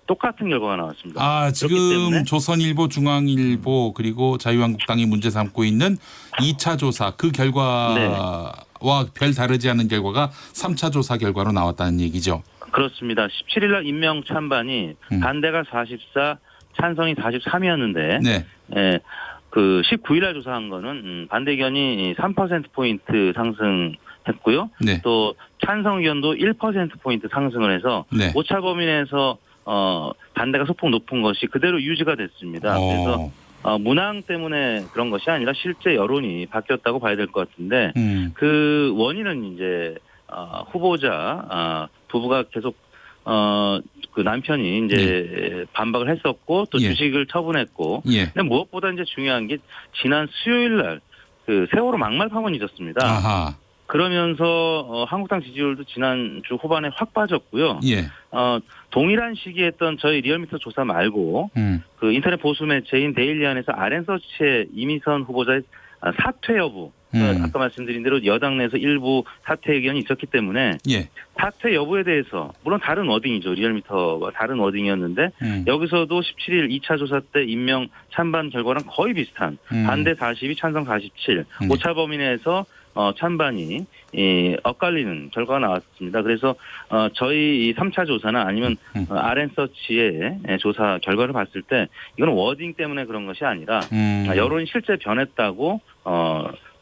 똑같은 결과가 나왔습니다. 지금 조선일보, 중앙일보 그리고 자유한국당이 문제 삼고 있는 2차 조사 그 결과와 별 다르지 않은 결과가 3차 조사 결과로 나왔다는 얘기죠. 그렇습니다. 17일 날 임명 찬반이 반대가 44, 찬성이 43이었는데 그 19일 날 조사한 거는 반대 의견이 3%포인트 상승했고요. 또 찬성 의견도 1%포인트 상승을 해서 오차 범위 내에서 반대가 소폭 높은 것이 그대로 유지가 됐습니다. 그래서 문항 때문에 그런 것이 아니라 실제 여론이 바뀌었다고 봐야 될 것 같은데 그 원인은 이제 후보자 부부가 계속 그 남편이 이제 반박을 했었고 또 주식을 처분했고 근데 무엇보다 이제 중요한 게 지난 수요일 날 그 세월호 막말 파문이 있었습니다. 그러면서 한국당 지지율도 지난주 후반에 확 빠졌고요. 동일한 시기에 했던 저희 리얼미터 조사 말고 그 인터넷 보수 매체인 데일리안에서 RN서치의 이미선 후보자의 사퇴 여부 아까 말씀드린 대로 여당 내에서 일부 사퇴 의견이 있었기 때문에 사퇴 여부에 대해서 물론 다른 워딩이죠. 리얼미터와 다른 워딩이었는데 여기서도 17일 2차 조사 때 임명 찬반 결과랑 거의 비슷한 반대 42, 찬성 47 오차 범위 내에서 찬반이 엇갈리는 결과가 나왔습니다. 그래서 저희 3차 조사나 아니면 RN서치의 조사 결과를 봤을 때 이건 워딩 때문에 그런 것이 아니라 여론이 실제 변했다고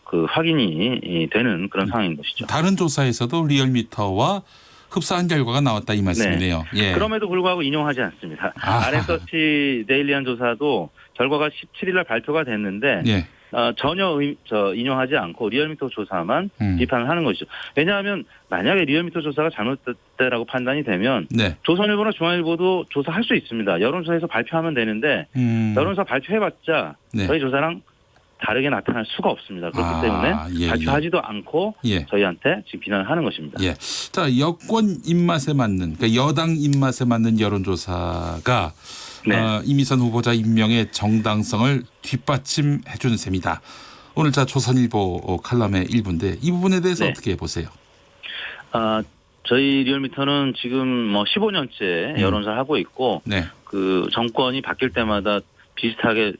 그 확인이 되는 그런 상황인 것이죠. 다른 조사에서도 리얼미터와 흡사한 결과가 나왔다 이 말씀이네요. 그럼에도 불구하고 인용하지 않습니다. RN서치 데일리안 조사도 결과가 17일 날 발표가 됐는데 전혀 인용하지 않고 리얼미터 조사만 비판을 하는 것이죠. 왜냐하면 만약에 리얼미터 조사가 잘못됐다라고 판단이 되면 조선일보나 중앙일보도 조사할 수 있습니다. 여론조사에서 발표하면 되는데 여론조사 발표해봤자 저희 조사랑 다르게 나타날 수가 없습니다. 그렇기 때문에 발표하지도 않고 저희한테 지금 비난을 하는 것입니다. 자, 여권 입맛에 맞는 그러니까 여당 입맛에 맞는 여론조사가 이미선 후보자 임명의 정당성을 뒷받침해 주는 셈이다. 오늘 조선일보 칼럼의 일부인데 이 부분에 대해서 어떻게 보세요? 저희 리얼미터는 지금 15년째 여론조사를 하고 있고 그 정권이 바뀔 때마다 비슷하게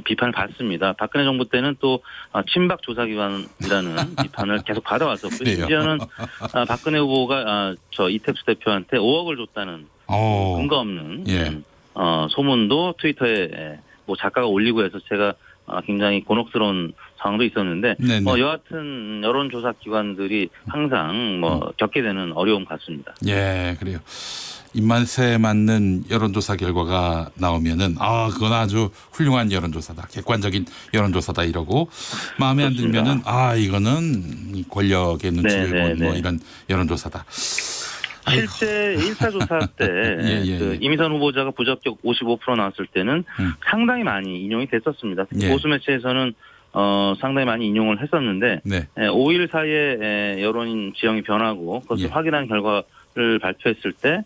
비판을 받습니다. 박근혜 정부 때는 또 친박 조사기관이라는 비판을 계속 받아왔었고요. 심지어는 박근혜 후보가 저 이택수 대표한테 5억을 줬다는 근거 없는 소문도 트위터에 뭐 작가가 올리고 해서 제가 굉장히 곤혹스러운 상황도 있었는데 여하튼 여론조사 기관들이 항상 겪게 되는 어려움 같습니다. 그래요. 입맛에 맞는 여론조사 결과가 나오면은 그건 아주 훌륭한 여론조사다. 객관적인 여론조사다 이러고 마음에 안 들면은 이거는 권력의 눈치를 본 이런 여론조사다. 실제 1차 조사 때 그 이미선 후보자가 부적격 55% 나왔을 때는 상당히 많이 인용이 됐었습니다. 보수 매체에서는 상당히 많이 인용을 했었는데 5일 사이에 여론 지형이 변하고 그것을 확인한 결과를 발표했을 때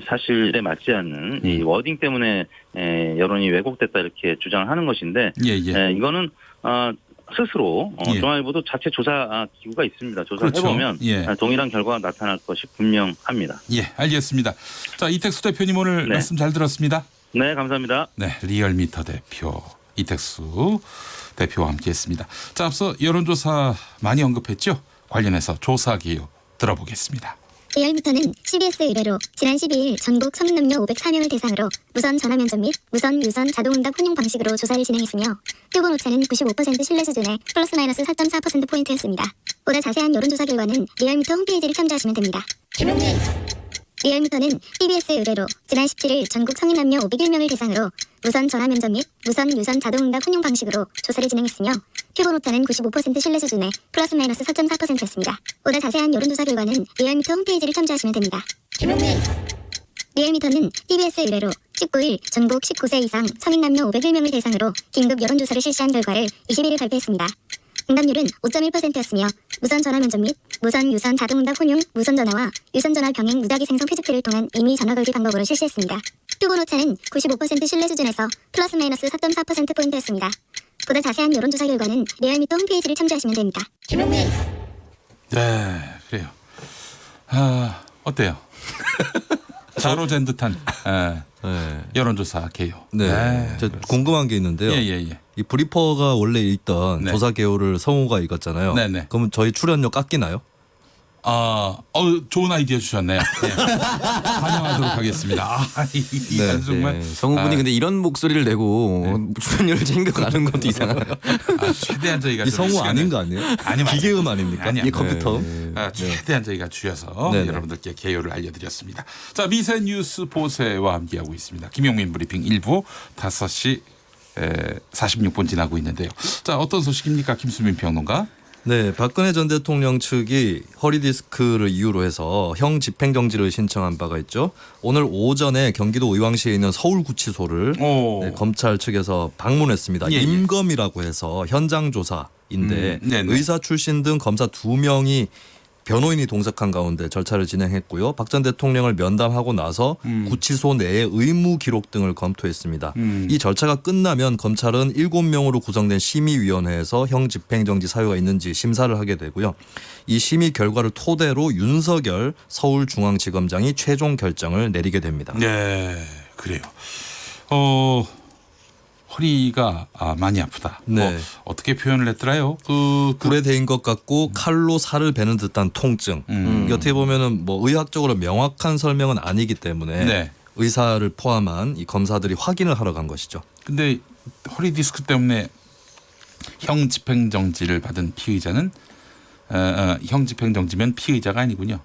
사실에 맞지 않는 이 워딩 때문에 여론이 왜곡됐다 이렇게 주장을 하는 것인데 이거는 스스로 중앙일보도 자체 조사 기구가 있습니다. 조사해보면 동일한 결과가 나타날 것이 분명합니다. 알겠습니다. 자, 이택수 대표님 오늘 말씀 잘 들었습니다. 네, 감사합니다. 네, 리얼미터 대표 이택수 대표와 함께했습니다. 자, 앞서 여론조사 많이 언급했죠? 관련해서 조사 개요 들어보겠습니다. 리얼미터는 CBS 의뢰로 지난 12일 전국 성인 남녀 504명을 대상으로 무선 전화 면접 및 무선 유선 자동응답 혼용 방식으로 조사를 진행했으며 표본 오차는 95% 신뢰 수준의 플러스 마이너스 4.4%포인트였습니다. 보다 자세한 여론조사 결과는 리얼미터 홈페이지를 참조하시면 됩니다. 리얼미터는 TBS 의뢰로 지난 17일 전국 성인 남녀 501명을 대상으로 무선 전화 면접 및 무선 유선 자동응답 혼용 방식으로 조사를 진행했으며 표본 오차는 95% 신뢰 수준의 플러스 마이너스 4.4%였습니다. 보다 자세한 여론조사 결과는 리얼미터 홈페이지를 참조하시면 됩니다. 리얼미터는 TBS 의뢰로 19일 전국 19세 이상 성인 남녀 501명을 대상으로 긴급 여론조사를 실시한 결과를 21일 발표했습니다. 응답률은 5.1%였으며 무선 전화 면접 및 무선 유선 자동응답 혼용 무선 전화와 유선 전화 병행 무작위 생성 표집들을 통한 임의 전화 걸기 방법으로 실시했습니다. 표본 오차는 95% 신뢰 수준에서 플러스 마이너스 4.4%포인트였습니다. 보다 자세한 여론조사 결과는 리얼미터 홈페이지를 참조하시면 됩니다. 네, 그래요. 아, 어때요? 자로잰 듯한 여론조사 개요. 네. 저 궁금한 게 있는데요. 예. 이 브리퍼가 원래 읽던 네. 조사 개요를 성우가 읽었잖아요. 네네. 그러면 저희 출연료 깎이나요? 좋은 아이디어 주셨네요. 네. 반영하도록 하겠습니다. 이건 정말 성우분이 근데 이런 목소리를 내고 출연료를 챙겨가는 것도 이상하네요. 최대한 저희가 이 성우 아닌 거 아니에요? 기계음 아닙니까? 아니요. 이 컴퓨터. 최대한 저희가 줄여서 네네. 여러분들께 개요를 알려드렸습니다. 자, 미세 뉴스 보세와 함께하고 있습니다. 김용민 브리핑 1부 5시 46분 지나고 있는데요. 자, 어떤 소식입니까, 김수민 평론가? 네, 박근혜 전 대통령 측이 허리디스크를 이유로 해서 형 집행정지를 신청한 바가 있죠. 오늘 오전에 경기도 의왕시에 있는 서울구치소를 검찰 측에서 방문했습니다. 예. 임검이라고 해서 현장 조사인데 네네. 의사 출신 등 검사 2명이 변호인이 동석한 가운데 절차를 진행했고요. 박 전 대통령을 면담하고 나서 구치소 내의 의무 기록 등을 검토했습니다. 이 절차가 끝나면 검찰은 7명으로 구성된 심의위원회에서 형 집행정지 사유가 있는지 심사를 하게 되고요. 이 심의 결과를 토대로 윤석열 서울중앙지검장이 최종 결정을 내리게 됩니다. 네, 그래요. 허리가 많이 아프다. 네. 어떻게 표현을 했더라요? 불에 대인 것 같고 칼로 살을 베는 듯한 통증. 어떻게 보면은 뭐 의학적으로 명확한 설명은 아니기 때문에 네. 의사를 포함한 이 검사들이 확인을 하러 간 것이죠. 근데 허리 디스크 때문에 형 집행정지를 받은 피의자는 형 집행정지면 피의자가 아니군요.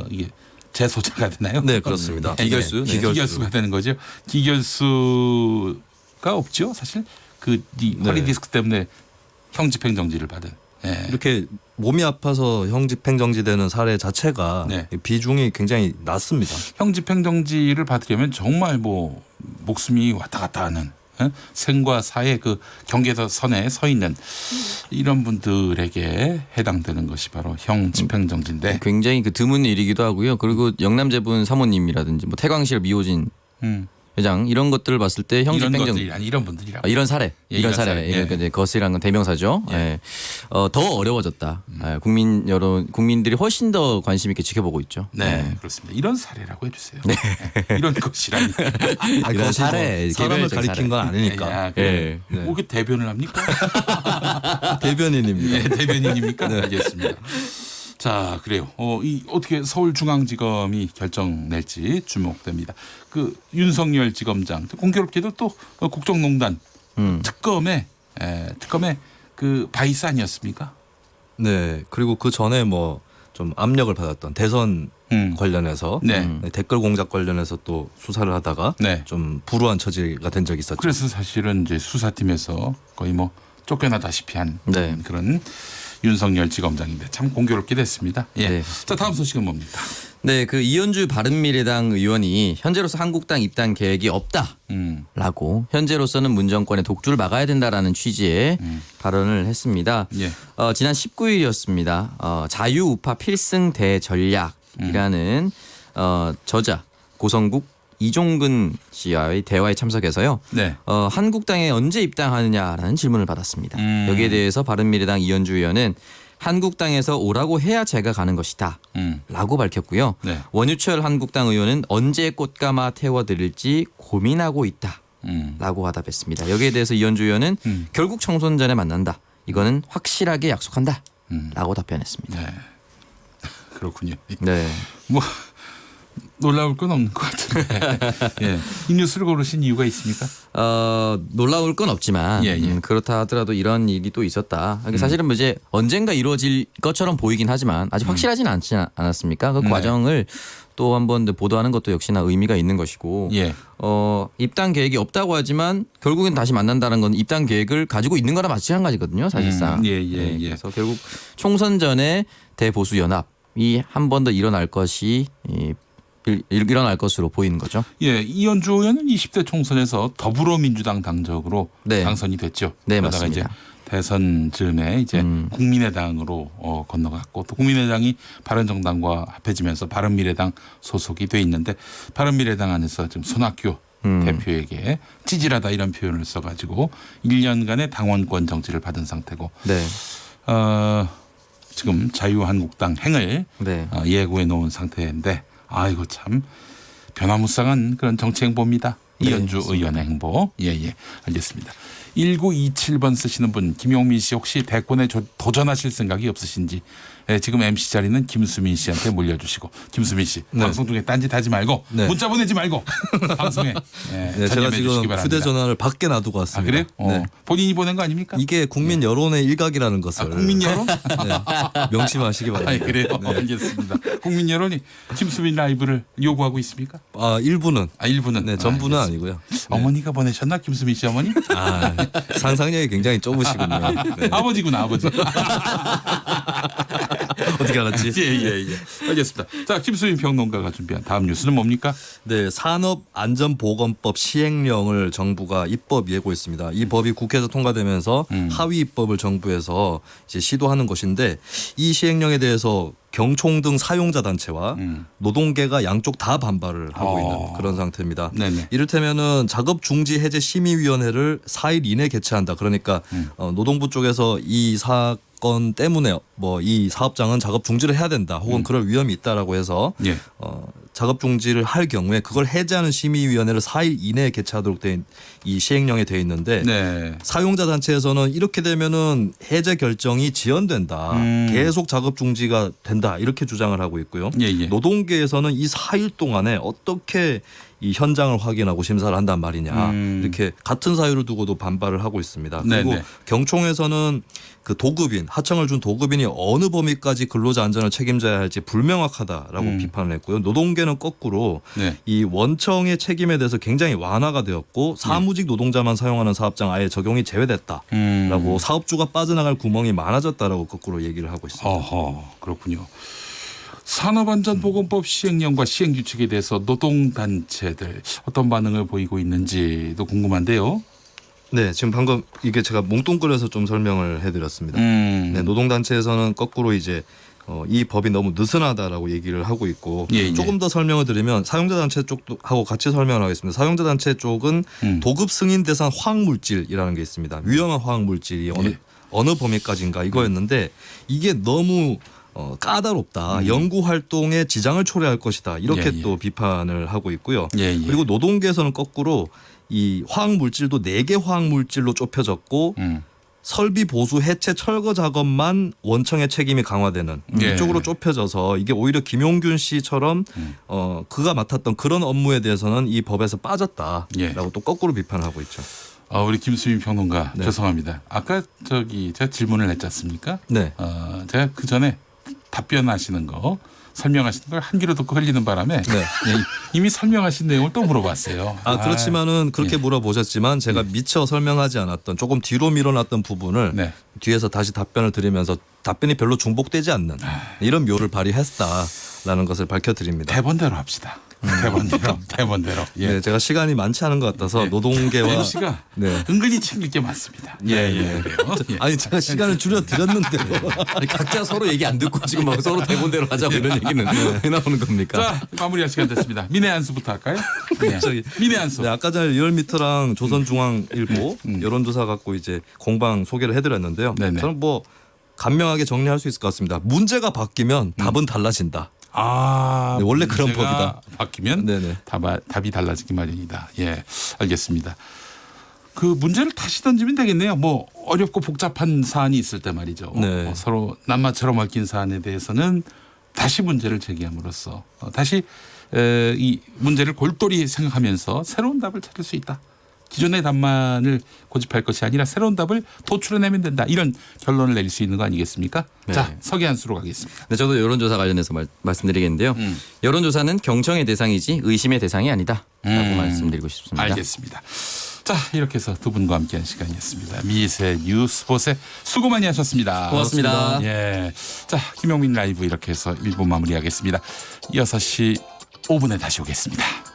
이게 재소자가 되나요? 네, 그렇습니다. 기결수. 네. 기결수가 되는 거죠. 기결수가 없죠, 사실. 허리 디스크 때문에 형 집행정지를 받은. 네. 이렇게 몸이 아파서 형 집행정지되는 사례 자체가 네. 비중이 굉장히 낮습니다. 형 집행정지를 받으려면 정말 뭐 목숨이 왔다 갔다 하는 생과 사의 그 경계선에 서 있는 이런 분들에게 해당되는 것이 바로 형 집행정지인데 굉장히 드문 일이기도 하고요. 그리고 영남제분 사모님이라든지 뭐 태광실 미호진 회장 이런 것들을 봤을 때 형 이런 집행정 것들이 아니 이런 분들이라고. 이런 사례, 예, 이런 이런 사례, 사례. 그러니까 예. 이제 거스란 건 대명사죠. 예. 더 어려워졌다. 국민들이 훨씬 더 관심 있게 지켜보고 있죠. 네, 그렇습니다. 이런 사례라고 해주세요. 네. 이런 것이라니. 이런 사례, 사람을 개별적 가리킨 건 아니니까. 야, 예. 뭐 이렇게 대변을 합니까? 대변인입니다. 네, 대변인입니까? 알겠습니다. 자, 그래요. 어떻게 서울중앙지검이 결정 낼지 주목됩니다. 그 윤석열 지검장 공교롭게도 또 국정농단 특검의 그 바이스 아니었습니까? 네. 그리고 그 전에 뭐 좀 압력을 받았던 대선 관련해서 댓글 공작 관련해서 또 수사를 하다가 좀 불우한 처지가 된 적이 있었죠. 그래서 사실은 이제 수사팀에서 거의 뭐 쫓겨나다시피 한 그런 윤석열 지검장인데 참 공교롭게 됐습니다. 예. 네. 자, 다음 소식은 뭡니까? 네, 그 이현주 바른미래당 의원이 현재로서 한국당 입당 계획이 없다라고 현재로서는 문정권의 독주를 막아야 된다라는 취지의 발언을 했습니다. 예. 지난 19일이었습니다. 자유우파 필승 대전략이라는 저자 고성국 이종근 씨와의 대화에 참석해서요. 네. 한국당에 언제 입당하느냐라는 질문을 받았습니다. 여기에 대해서 바른미래당 이현주 의원은 한국당에서 오라고 해야 제가 가는 것이다 라고 밝혔고요. 네. 원유철 한국당 의원은 언제 꽃가마 태워드릴지 고민하고 있다 라고 화답했습니다. 여기에 대해서 이현주 의원은 결국 총선 전에 만난다. 이거는 확실하게 약속한다. 라고 답변했습니다. 네. 그렇군요. 네. 뭐 놀라울 건 없는 것 같은데. 예. 이 뉴스를 고르신 이유가 있습니까? 놀라울 건 없지만 그렇다 하더라도 이런 일이 또 있었다. 사실은 뭐 이제 언젠가 이루어질 것처럼 보이긴 하지만 아직 확실하진 않지 않았습니까? 그 과정을 또 한번 보도하는 것도 역시나 의미가 있는 것이고 입당 계획이 없다고 하지만 결국엔 다시 만난다는 건 입당 계획을 가지고 있는 거나 마찬가지거든요. 사실상. 그래서 결국 총선 전에 대보수 연합이 한 번 더 일어날 것으로 보이는 거죠. 예, 이현주 의원은 20대 총선에서 더불어민주당 당적으로 당선이 됐죠. 네, 그러다가 맞습니다. 이제 대선 즈음에 이제 국민의당으로 건너갔고 또 국민의당이 바른정당과 합해지면서 바른미래당 소속이 돼 있는데 바른미래당 안에서 지금 손학규 대표에게 찌질하다 이런 표현을 써가지고 1년간의 당원권 정지를 받은 상태고 지금 자유한국당 행을 예고해 놓은 상태인데 아이고 참 변화무쌍한 그런 정치 행보입니다. 이현주 의원의 행보. 예, 알겠습니다. 1927번 쓰시는 분 김용민 씨 혹시 대권에 도전하실 생각이 없으신지 지금 MC 자리는 김수민 씨한테 물려주시고 김수민 씨 방송 중에 딴짓 하지 말고 문자 보내지 말고 방송에 제가 지금 휴대전화를 밖에 놔두고 왔습니다. 아, 그래요? 본인이 보낸 거 아닙니까? 이게 국민 여론의 일각이라는 것을 국민 여론? 명심하시기 바랍니다. 그래요? 알겠습니다. 국민 여론이 김수민 라이브를 요구하고 있습니까? 일부는. 일부는. 네, 전부는 아니고요. 어머니가 보내셨나? 김수민 씨 어머니? 상상력이 굉장히 좁으시군요. 네. 아버지구나 아버지. 어떻게 알았지? 예. 알겠습니다. 자, 김수민 평론가가 준비한 다음 뉴스는 뭡니까? 네, 산업안전보건법 시행령을 정부가 입법 예고했습니다. 이 법이 국회에서 통과되면서 하위 입법을 정부에서 이제 시도하는 것인데 이 시행령에 대해서 경총 등 사용자 단체와 노동계가 양쪽 다 반발을 하고 있는 그런 상태입니다. 이를테면은 작업 중지 해제 심의위원회를 4일 이내 개최한다. 그러니까 노동부 쪽에서 이 사건 때문에 뭐 이 사업장은 작업 중지를 해야 된다. 혹은 그럴 위험이 있다라고 해서 작업 중지를 할 경우에 그걸 해제하는 심의위원회를 4일 이내에 개최하도록 된 이 시행령에 돼 있는데 사용자 단체에서는 이렇게 되면은 해제 결정이 지연된다. 계속 작업 중지가 된다. 이렇게 주장을 하고 있고요. 노동계에서는 이 4일 동안에 어떻게 이 현장을 확인하고 심사를 한단 말이냐. 이렇게 같은 사유를 두고도 반발을 하고 있습니다. 그리고 경총에서는 그 도급인, 하청을 준 도급인이 어느 범위까지 근로자 안전을 책임져야 할지 불명확하다라고 비판을 했고요. 노동계는 거꾸로 이 원청의 책임에 대해서 굉장히 완화가 되었고 사무직 노동자만 사용하는 사업장 아예 적용이 제외됐다라고 사업주가 빠져나갈 구멍이 많아졌다라고 거꾸로 얘기를 하고 있습니다. 그렇군요. 산업안전보건법 시행령과 시행규칙에 대해서 노동단체들 어떤 반응을 보이고 있는지도 궁금한데요. 네, 지금 방금 이게 제가 몽뚱그려서 좀 설명을 해드렸습니다. 네, 노동단체에서는 거꾸로 이제 이 법이 너무 느슨하다라고 얘기를 하고 있고 조금 더 설명을 드리면 사용자단체 쪽도 하고 같이 설명을 하겠습니다. 사용자단체 쪽은 도급 승인 대상 화학물질이라는 게 있습니다. 위험한 화학물질이 어느 범위까지인가 이거였는데 이게 너무 까다롭다. 연구 활동에 지장을 초래할 것이다. 이렇게 또 비판을 하고 있고요. 그리고 노동계에서는 거꾸로 이 화학물질도 4개 화학물질로 좁혀졌고 설비 보수 해체 철거 작업만 원청의 책임이 강화되는 이쪽으로 좁혀져서 이게 오히려 김용균 씨처럼 그가 맡았던 그런 업무에 대해서는 이 법에서 빠졌다라고 또 거꾸로 비판하고 있죠. 우리 김수민 평론가 죄송합니다. 아까 제가 질문을 했지 않습니까? 제가 그 전에 답변하시는 거 설명하시는 걸 한 귀로 듣고 흘리는 바람에 이미 설명하신 내용을 또 물어봤어요. 그렇지만은 그렇게 물어보셨지만 제가 미처 설명하지 않았던 조금 뒤로 밀어놨던 부분을 뒤에서 다시 답변을 드리면서 답변이 별로 중복되지 않는 이런 묘를 발휘했다라는 것을 밝혀드립니다. 대본대로 합시다. 대본대로. 네, 제가 시간이 많지 않은 것 같아서 노동계와 MC가 은근히 챙길 게 많습니다. 아니 제가 시간을 줄여드렸는데도 각자 서로 얘기 안 듣고 지금 막 서로 대본대로 하자고 이런 얘기는 왜 나오는 겁니까? 자, 마무리할 시간 됐습니다. 민해 안수부터 할까요? 민해 안수. 네, 아까 전에 리얼미터랑 조선중앙일보 여론조사 갖고 이제 공방 소개를 해드렸는데요. 저는 뭐 간명하게 정리할 수 있을 것 같습니다. 문제가 바뀌면 답은 달라진다. 아, 네, 원래 그런 문제가 법이다. 바뀌면 네네. 답이 달라지기 마련이다. 예, 알겠습니다. 그 문제를 다시 던지면 되겠네요. 뭐 어렵고 복잡한 사안이 있을 때 말이죠. 네. 서로 낱마처럼 얽힌 사안에 대해서는 다시 문제를 제기함으로써 다시 이 문제를 골똘히 생각하면서 새로운 답을 찾을 수 있다. 기존의 답만을 고집할 것이 아니라 새로운 답을 도출해내면 된다. 이런 결론을 내릴 수 있는 거 아니겠습니까? 네. 자, 서기한수로 가겠습니다. 네, 저도 여론조사 관련해서 말씀드리겠는데요. 여론조사는 경청의 대상이지 의심의 대상이 아니다라고 말씀드리고 싶습니다. 알겠습니다. 자, 이렇게 해서 두 분과 함께한 시간이었습니다. 미세 뉴스봇에 수고 많이 하셨습니다. 고맙습니다. 예. 자, 김용민 라이브 이렇게 해서 1부 마무리하겠습니다. 6시 5분에 다시 오겠습니다.